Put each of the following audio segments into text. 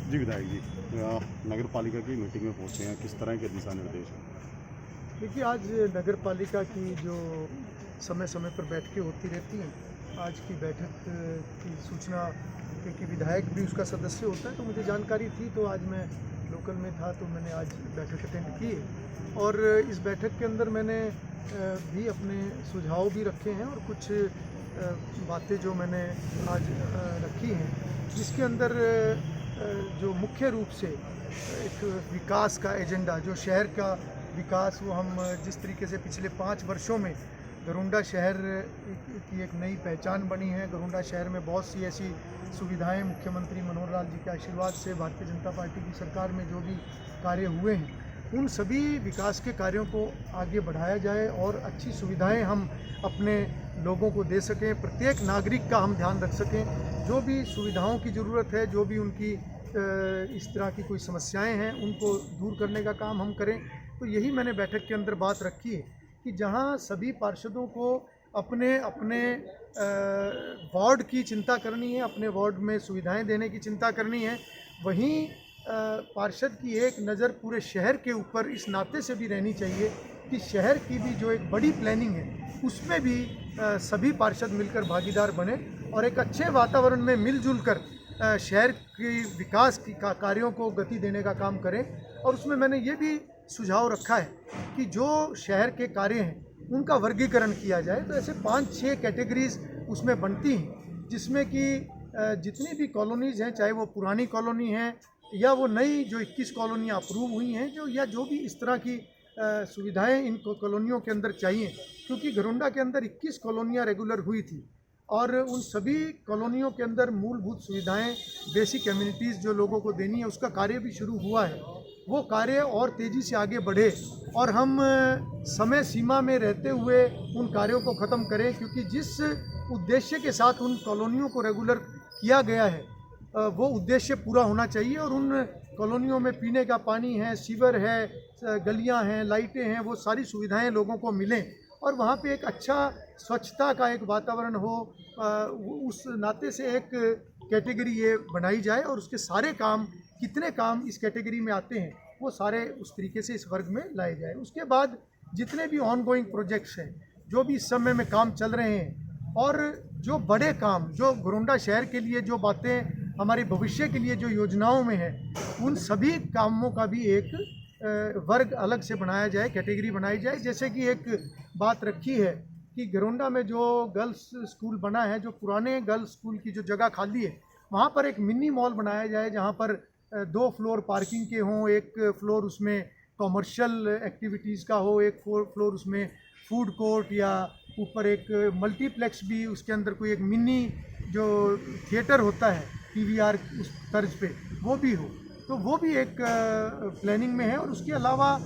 जी विधायक जी, नगर पालिका की मीटिंग में पहुंचे हैं, किस तरह के दिशा निर्देश हैं? देखिए, आज नगर पालिका की जो समय समय पर बैठकें होती रहती हैं, आज की बैठक की सूचना, क्योंकि विधायक भी उसका सदस्य होता है तो मुझे जानकारी थी, तो आज मैं लोकल में था तो मैंने आज बैठक अटेंड की है। और इस बैठक के अंदर मैंने भी अपने सुझाव भी रखे हैं और कुछ बातें जो मैंने आज रखी हैं, जिसके अंदर जो मुख्य रूप से एक विकास का एजेंडा, जो शहर का विकास, वो हम जिस तरीके से पिछले 5 वर्षों में घरोंडा शहर की एक नई पहचान बनी है। घरोंडा शहर में बहुत सी ऐसी सुविधाएं मुख्यमंत्री मनोहर लाल जी के आशीर्वाद से भारतीय जनता पार्टी की सरकार में जो भी कार्य हुए हैं, उन सभी विकास के कार्यों को आगे बढ़ाया जाए और अच्छी सुविधाएं हम अपने लोगों को दे सकें, प्रत्येक नागरिक का हम ध्यान रख सकें। जो भी सुविधाओं की ज़रूरत है, जो भी उनकी इस तरह की कोई समस्याएं हैं, उनको दूर करने का काम हम करें। तो यही मैंने बैठक के अंदर बात रखी है कि जहां सभी पार्षदों को अपने अपने वार्ड की चिंता करनी है, अपने वार्ड में सुविधाएं देने की चिंता करनी है, वहीं पार्षद की एक नज़र पूरे शहर के ऊपर इस नाते से भी रहनी चाहिए कि शहर की भी जो एक बड़ी प्लानिंग है, उसमें भी सभी पार्षद मिलकर भागीदार बने और एक अच्छे वातावरण में मिलजुल कर शहर की विकास की कार्यों को गति देने का काम करें। और उसमें मैंने ये भी सुझाव रखा है कि जो शहर के कार्य हैं, उनका वर्गीकरण किया जाए। तो ऐसे 5-6 कैटेगरीज उसमें बनती हैं, जिसमें कि जितनी भी कॉलोनीज़ हैं, चाहे वो पुरानी कॉलोनी हैं या वो नई जो 21 कॉलोनियाँ अप्रूव हुई हैं, जो भी इस तरह की सुविधाएं इन कॉलोनियों के अंदर चाहिए, क्योंकि घरोंडा के अंदर 21 कॉलोनियाँ रेगुलर हुई थी और उन सभी कॉलोनियों के अंदर मूलभूत सुविधाएं, बेसिक कम्युनिटीज़ जो लोगों को देनी है, उसका कार्य भी शुरू हुआ है। वो कार्य और तेज़ी से आगे बढ़े और हम समय सीमा में रहते हुए उन कार्यों को ख़त्म करें, क्योंकि जिस उद्देश्य के साथ उन कॉलोनियों को रेगुलर किया गया है, वो उद्देश्य पूरा होना चाहिए। और उन कॉलोनियों में पीने का पानी है, सीवर है, गलियां हैं, लाइटें हैं, वो सारी सुविधाएं लोगों को मिलें और वहाँ पे एक अच्छा स्वच्छता का एक वातावरण हो। उस नाते से एक कैटेगरी ये बनाई जाए और उसके सारे काम, कितने काम इस कैटेगरी में आते हैं, वो सारे उस तरीके से इस वर्ग में लाए जाए। उसके बाद जितने भी ऑनगोइंग प्रोजेक्ट्स हैं, जो भी इस समय में काम चल रहे हैं, और जो बड़े काम, जो घरोंडा शहर के लिए जो बातें हमारे भविष्य के लिए जो योजनाओं में है, उन सभी कामों का भी एक वर्ग अलग से बनाया जाए, कैटेगरी बनाई जाए। जैसे कि एक बात रखी है कि घरोंडा में जो गर्ल्स स्कूल बना है, जो पुराने गर्ल्स स्कूल की जो जगह खाली है, वहाँ पर एक मिनी मॉल बनाया जाए, जहाँ पर 2 फ्लोर पार्किंग के हों, एक फ्लोर उसमें कॉमर्शियल एक्टिविटीज़ का हो, एक फ्लोर उसमें फूड कोर्ट, या ऊपर एक मल्टीप्लेक्स भी, उसके अंदर कोई एक मिनी जो थिएटर होता है पीवीआर उस तर्ज पे, वो भी हो। तो वो भी एक प्लानिंग में है। और उसके अलावा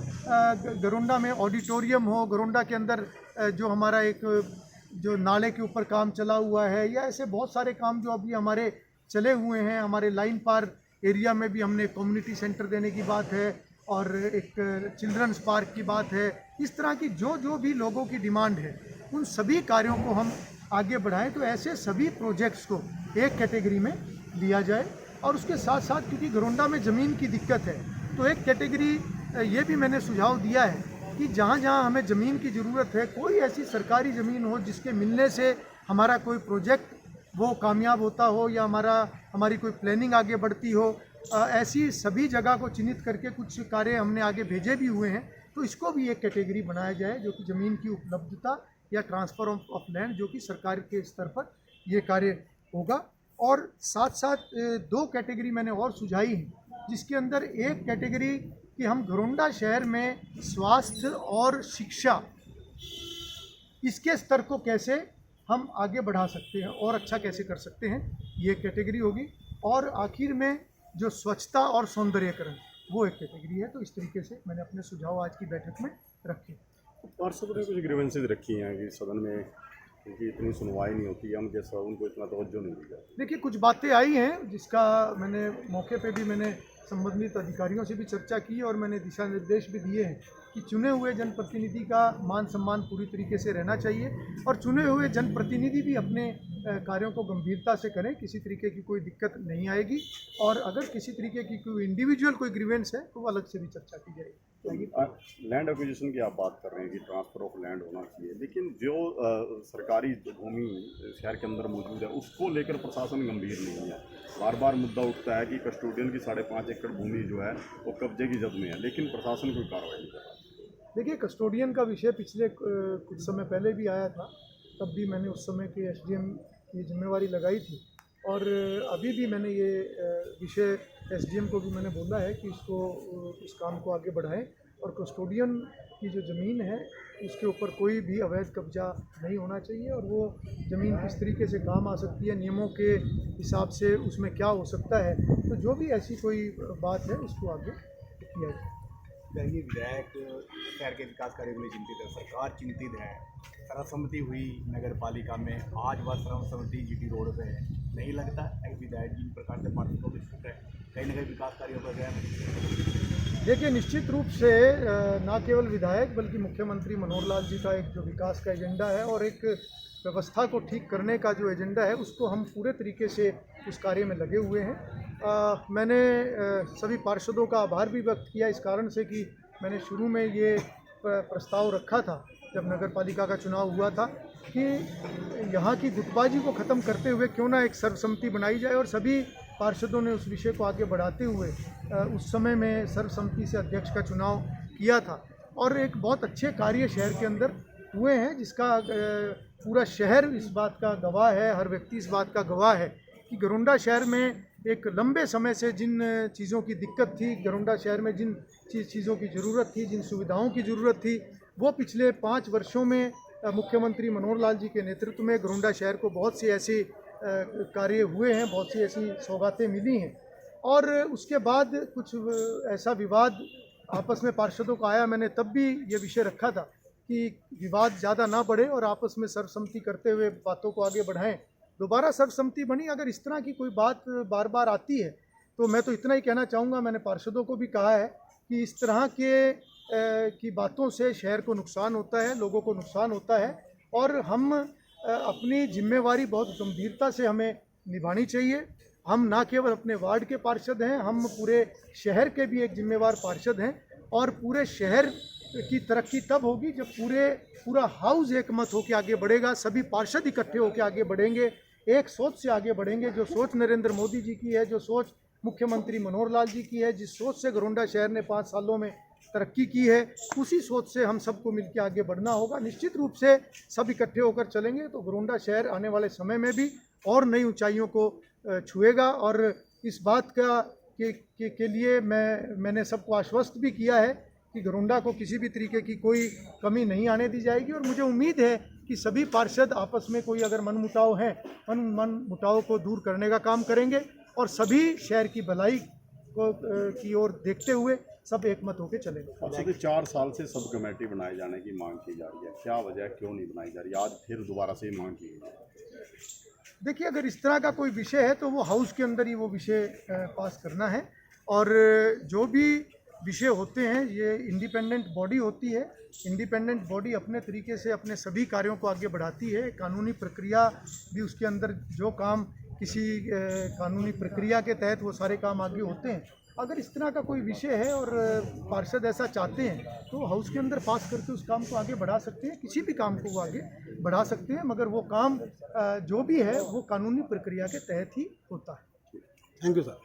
घरोंडा में ऑडिटोरियम हो, घरोंडा के अंदर जो हमारा एक जो नाले के ऊपर काम चला हुआ है, या ऐसे बहुत सारे काम जो अभी हमारे चले हुए हैं। हमारे लाइन पार एरिया में भी हमने कम्युनिटी सेंटर देने की बात है और एक चिल्ड्रंस पार्क की बात है। इस तरह की जो भी लोगों की डिमांड है, उन सभी कार्यों को हम आगे बढ़ाएं। तो ऐसे सभी प्रोजेक्ट्स को एक कैटेगरी में लिया जाए। और उसके साथ साथ, क्योंकि घरोंडा में ज़मीन की दिक्कत है, तो एक कैटेगरी ये भी मैंने सुझाव दिया है कि जहाँ जहाँ हमें ज़मीन की ज़रूरत है, कोई ऐसी सरकारी ज़मीन हो जिसके मिलने से हमारा कोई प्रोजेक्ट वो कामयाब होता हो, या हमारी कोई प्लानिंग आगे बढ़ती हो, ऐसी सभी जगह को चिन्हित करके कुछ कार्य हमने आगे भेजे भी हुए हैं। तो इसको भी एक कैटेगरी बनाया जाए, जो कि ज़मीन की उपलब्धता या ट्रांसफ़र ऑफ लैंड, जो कि सरकार के स्तर पर ये कार्य होगा। और साथ साथ 2 कैटेगरी मैंने और सुझाई हैं, जिसके अंदर एक कैटेगरी कि हम घरोंडा शहर में स्वास्थ्य और शिक्षा, इसके स्तर को कैसे हम आगे बढ़ा सकते हैं और अच्छा कैसे कर सकते हैं, ये कैटेगरी होगी। और आखिर में जो स्वच्छता और सौंदर्यकरण, वो एक कैटेगरी है। तो इस तरीके से मैंने अपने सुझाव आज की बैठक में रखे। पार्षदों ने कुछ ग्रीवेंसेज रखी हैं कि सदन में उनकी इतनी सुनवाई नहीं होती, हम जैसा उनको इतना तवज्जो नहीं दी जाती। देखिए, कुछ बातें आई हैं जिसका मैंने मौके पे भी मैंने संबंधित अधिकारियों से भी चर्चा की और मैंने दिशा निर्देश भी दिए हैं कि चुने हुए जनप्रतिनिधि का मान सम्मान पूरी तरीके से रहना चाहिए और चुने हुए जनप्रतिनिधि भी अपने कार्यों को गंभीरता से करें, किसी तरीके की कोई दिक्कत नहीं आएगी। और अगर किसी तरीके की कोई इंडिविजुअल कोई ग्रीवेंस है तो वो अलग से भी चर्चा की जाएगी। लैंड एक्विजिशन की आप बात कर रहे हैं कि ट्रांसफ़र ऑफ लैंड होना चाहिए, लेकिन जो सरकारी भूमि शहर के अंदर मौजूद है उसको लेकर प्रशासन गंभीर नहीं है। बार बार मुद्दा उठता है कि कस्टोडियन की 5.5 एकड़ भूमि जो है वो कब्जे की जद में है, लेकिन प्रशासन कोई कार्रवाई नहीं कर रहा। देखिए, कस्टोडियन का विषय पिछले कुछ समय पहले भी आया था, तब भी मैंने उस समय के एसडीएम की जिम्मेवारी लगाई थी और अभी भी मैंने ये विषय एसडीएम को भी मैंने बोला है कि इस काम को आगे बढ़ाएं और कस्टोडियन की जो ज़मीन है उसके ऊपर कोई भी अवैध कब्जा नहीं होना चाहिए और वो ज़मीन किस तरीके से काम आ सकती है, नियमों के हिसाब से उसमें क्या हो सकता है, तो जो भी ऐसी कोई बात है उसको आगे किया जाए। ये विधायक शहर के विकास कार्यों के लिए चिंतित है, सरकार चिंतित है। सर्वसम्मति हुई नगर पालिका में, आज वह सर्वसम्मति जीटी रोड पे है। नहीं लगता एक विधायक जिन प्रकार से पार्टी को विस्तृत है कहीं ना कहीं विकास कार्यों पर गया नहीं? देखिए, निश्चित रूप से न केवल विधायक बल्कि मुख्यमंत्री मनोहर लाल जी का एक जो विकास का एजेंडा है और एक व्यवस्था को ठीक करने का जो एजेंडा है उसको हम पूरे तरीके से उस कार्य में लगे हुए हैं। मैंने सभी पार्षदों का आभार भी व्यक्त किया इस कारण से कि मैंने शुरू में ये प्रस्ताव रखा था जब नगर पालिका का चुनाव हुआ था कि यहाँ की गुटबाजी को ख़त्म करते हुए क्यों ना एक सर्वसम्मति बनाई जाए और सभी पार्षदों ने उस विषय को आगे बढ़ाते हुए उस समय में सर्वसम्मति से अध्यक्ष का चुनाव किया था और एक बहुत अच्छे कार्य शहर के अंदर हुए हैं जिसका पूरा शहर इस बात का गवाह है, हर व्यक्ति इस बात का गवाह है कि गरोंडा शहर में एक लंबे समय से जिन चीज़ों की दिक्कत थी, गरोंडा शहर में जिन चीज़ों की ज़रूरत थी, जिन सुविधाओं की ज़रूरत थी, वो पिछले 5 वर्षों में मुख्यमंत्री मनोहर लाल जी के नेतृत्व में गरोंडा शहर को बहुत सी ऐसी कार्य हुए हैं, बहुत सी ऐसी सौगातें मिली हैं। और उसके बाद कुछ ऐसा विवाद आपस में पार्षदों का आया, मैंने तब भी ये विषय रखा था कि विवाद ज़्यादा ना बढ़े और आपस में सर्वसम्मति करते हुए बातों को आगे बढ़ाएं। दोबारा सर्वसम्मति बनी, अगर इस तरह की कोई बात बार बार आती है तो मैं तो इतना ही कहना चाहूँगा, मैंने पार्षदों को भी कहा है कि इस तरह की बातों से शहर को नुकसान होता है, लोगों को नुकसान होता है और हम अपनी जिम्मेवारी बहुत गंभीरता से हमें निभानी चाहिए। हम ना केवल अपने वार्ड के पार्षद हैं, हम पूरे शहर के भी एक जिम्मेवार पार्षद हैं और पूरे शहर की तरक्की तब होगी जब पूरा हाउस एक मत होकर आगे बढ़ेगा, सभी पार्षद इकट्ठे होकर आगे बढ़ेंगे, एक सोच से आगे बढ़ेंगे। जो सोच नरेंद्र मोदी जी की है, जो सोच मुख्यमंत्री मनोहर लाल जी की है, जिस सोच से गरोंडा शहर ने 5 सालों में तरक्की की है, उसी सोच से हम सबको मिलकर आगे बढ़ना होगा। निश्चित रूप से सब इकट्ठे होकर चलेंगे तो गरोंडा शहर आने वाले समय में भी और नई ऊंचाइयों को छुएगा और इस बात के लिए मैंने सबको आश्वस्त भी किया है कि गरोंडा को किसी भी तरीके की कोई कमी नहीं आने दी जाएगी और मुझे उम्मीद है कि सभी पार्षद आपस में कोई अगर मनमुटाव है, मनमुटाव को दूर करने का काम करेंगे और सभी शहर की भलाई की ओर देखते हुए सब एक मत होकर चलेंगे। पिछले 4 साल से सब कमेटी बनाए जाने की मांग की जा रही है, क्या वजह, क्यों नहीं बनाई जा रही, आज फिर दोबारा से मांग की गई है? देखिए, अगर इस तरह का कोई विषय है तो वो हाउस के अंदर ही वो विषय पास करना है और जो भी विषय होते हैं ये इंडिपेंडेंट बॉडी होती है। इंडिपेंडेंट बॉडी अपने तरीके से अपने सभी कार्यों को आगे बढ़ाती है, कानूनी प्रक्रिया भी उसके अंदर जो काम किसी कानूनी प्रक्रिया के तहत वो सारे काम आगे होते हैं। अगर इस तरह का कोई विषय है और पार्षद ऐसा चाहते हैं तो हाउस के अंदर पास करके उस काम को आगे बढ़ा सकते हैं, किसी भी काम को वो आगे बढ़ा सकते हैं, मगर वो काम जो भी है वो कानूनी प्रक्रिया के तहत ही होता है। Thank you sir.